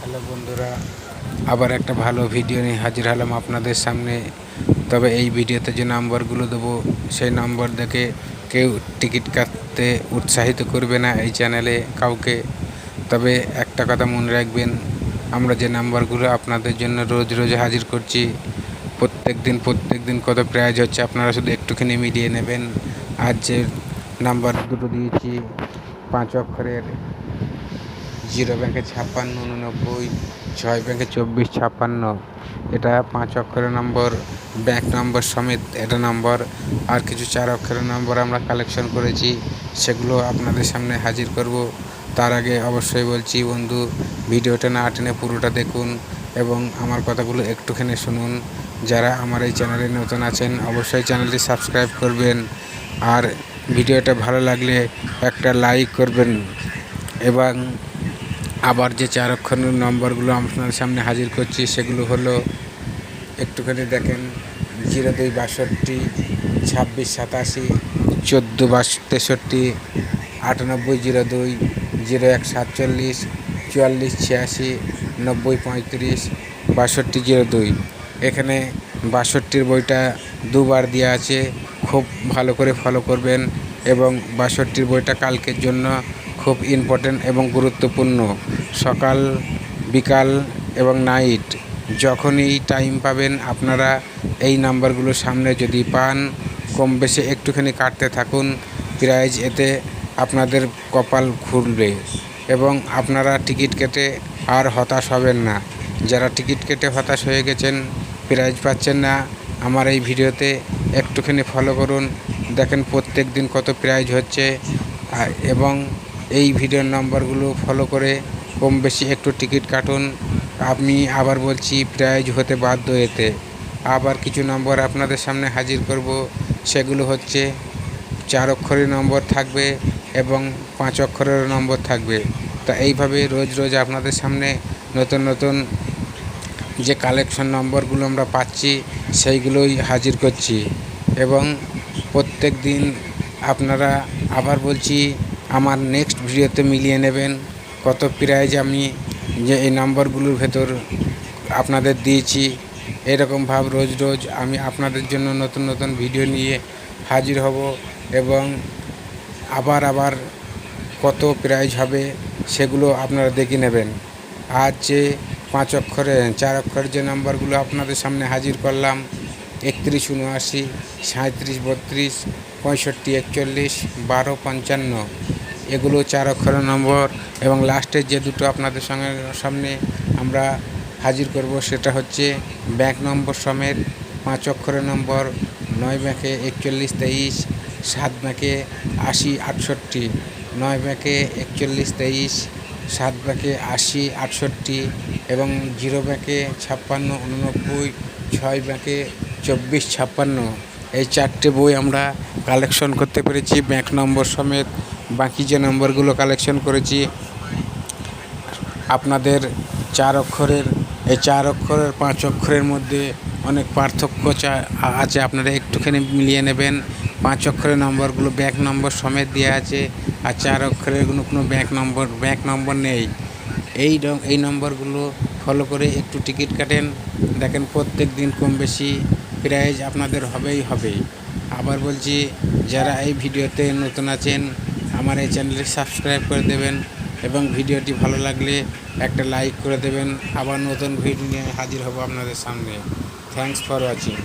Hello বন্ধুরা, আবার একটা ভালো ভিডিও নিয়ে হাজির হলাম আপনাদের সামনে। তবে এই ভিডিওতে যে নাম্বারগুলো দেবো সেই নাম্বার দেখে কেউ টিকিট কাটতে উৎসাহিত করবে না এই চ্যানেলে কাউকে। তবে একটা কথা মনে রাখবেন, আমরা যে নাম্বারগুলো আপনাদের জন্য রোজ রোজ হাজির করছি, প্রত্যেক দিন কত প্রাইজ হচ্ছে আপনারা শুধু একটুখানি মিলিয়ে নেবেন। আজ যে নাম্বার দুটো দিয়েছি 5 অক্ষরের, 0 ব্যাংকে 56 89, 6 ব্যাংকে 24 56, এটা 5 অক্ষরের নম্বর, ব্যাংক নম্বর সমেত এটা নম্বর। আর কিছু 4 অক্ষরের নম্বর আমরা কালেকশন করেছি, সেগুলো আপনাদের সামনে হাজির করব। তার আগে অবশ্যই বলছি বন্ধু, ভিডিওটা না টেনে পুরোটা দেখুন এবং আমার কথাগুলো একটুখানি শুনুন। যারা আমার এই চ্যানেলে নতুন আছেন অবশ্যই চ্যানেলটি সাবস্ক্রাইব করবেন, আর ভিডিওটা ভালো লাগলে একটা লাইক করবেন। এবং আবার যে 4 অক্ষরের নম্বরগুলো আপনার সামনে হাজির করছি সেগুলো হলো, একটুখানি দেখেন, 02 62, 26 87, 14 63, 98 02, 01 47, 44 86, 90 35, 62 02। এখানে 62-র বইটা দুবার দেওয়া আছে, খুব ভালো করে ফলো করবেন। এবং 62-র বইটা কালকের জন্য খুব ইম্পর্ট্যান্ট এবং গুরুত্বপূর্ণ। সকাল, বিকাল এবং নাইট যখনই টাইম পাবেন আপনারা এই নাম্বারগুলো সামনে যদি পান, কম বেশি একটুখানি কাটতে থাকুন, প্রাইজ এতে আপনাদের কপাল খুলবে এবং আপনারা টিকিট কেটে আর হতাশ হবেন না। যারা টিকিট কেটে হতাশ হয়ে গেছেন, প্রাইজ পাচ্ছেন না, আমার এই ভিডিওতে একটুখানি ফলো করুন, দেখেন প্রত্যেক দিন কত প্রাইজ হচ্ছে। এবং এই ভিডিওর নাম্বারগুলো ফলো করে কম বেশি একটু টিকিট কাটুন। আমি আবার বলছি, প্রাইজ হতে বাধ্য এতে। আবার কিছু নম্বর আপনাদের সামনে হাজির করব, সেগুলো হচ্ছে 4 অক্ষরের নম্বর থাকবে এবং 5 অক্ষরের নম্বর থাকবে। তা এইভাবে রোজ রোজ আপনাদের সামনে নতুন নতুন যে কালেকশন নম্বরগুলো আমরা পাচ্ছি সেইগুলোই হাজির করছি। এবং প্রত্যেক দিন আপনারা, আবার বলছি, আমার নেক্সট ভিডিওতে মিলিয়ে নেবেন কত প্রাইজ আমি যে এই নাম্বারগুলোর ভেতর আপনাদের দিয়েছি। এরকমভাবে রোজ রোজ আমি আপনাদের জন্য নতুন নতুন ভিডিও নিয়ে হাজির হব এবং আবার কত প্রাইজ হবে সেগুলো আপনারা দেখে নেবেন। আজ যে 4 অক্ষরের যে নাম্বারগুলো আপনাদের সামনে হাজির করলাম, 31 79, 37 32, 65 41, 12 55, এগুলো 4 অক্ষরের নম্বর। এবং লাস্টের যে দুটো আপনাদের সামনে আমরা হাজির করব সেটা হচ্ছে ব্যাংক নম্বর সমেত 5 অক্ষরের নম্বর, 9 ব্যাংকে 41 23, 7 ব্যাংকে 80 68, 9 ব্যাংকে 41 23, 7 ব্যাংকে 80 68 এবং 0 ব্যাংকে 56 89, 6 ব্যাংকে 24 56। এই 4টে বই আমরা কালেকশন করতে পেরেছি ব্যাংক নম্বর সমেত। বাকি যে নম্বরগুলো কালেকশন করেছি আপনাদের 4 অক্ষরের, এই 4 অক্ষরের 5 অক্ষরের মধ্যে অনেক পার্থক্য আছে, আপনারা একটুখানি মিলিয়ে নেবেন। 5 অক্ষরের নম্বরগুলো ব্যাংক নম্বর সমেত দেওয়া আছে, আর 4 অক্ষরের কোনো ব্যাংক নম্বর নেই। এই নম্বরগুলো ফলো করে একটু টিকিট কাটেন, দেখেন প্রত্যেক দিন কম বেশি প্রাইজ আপনাদের হবেই হবে। আবার বলছি, যারা এই ভিডিওতে নতুন আছেন আমার এই চ্যানেলটি সাবস্ক্রাইব করে দেবেন এবং ভিডিওটি ভালো লাগলে একটা লাইক করে দেবেন। আবার নতুন ভিডিও নিয়ে হাজির হব আপনাদের সামনে। Thanks for watching.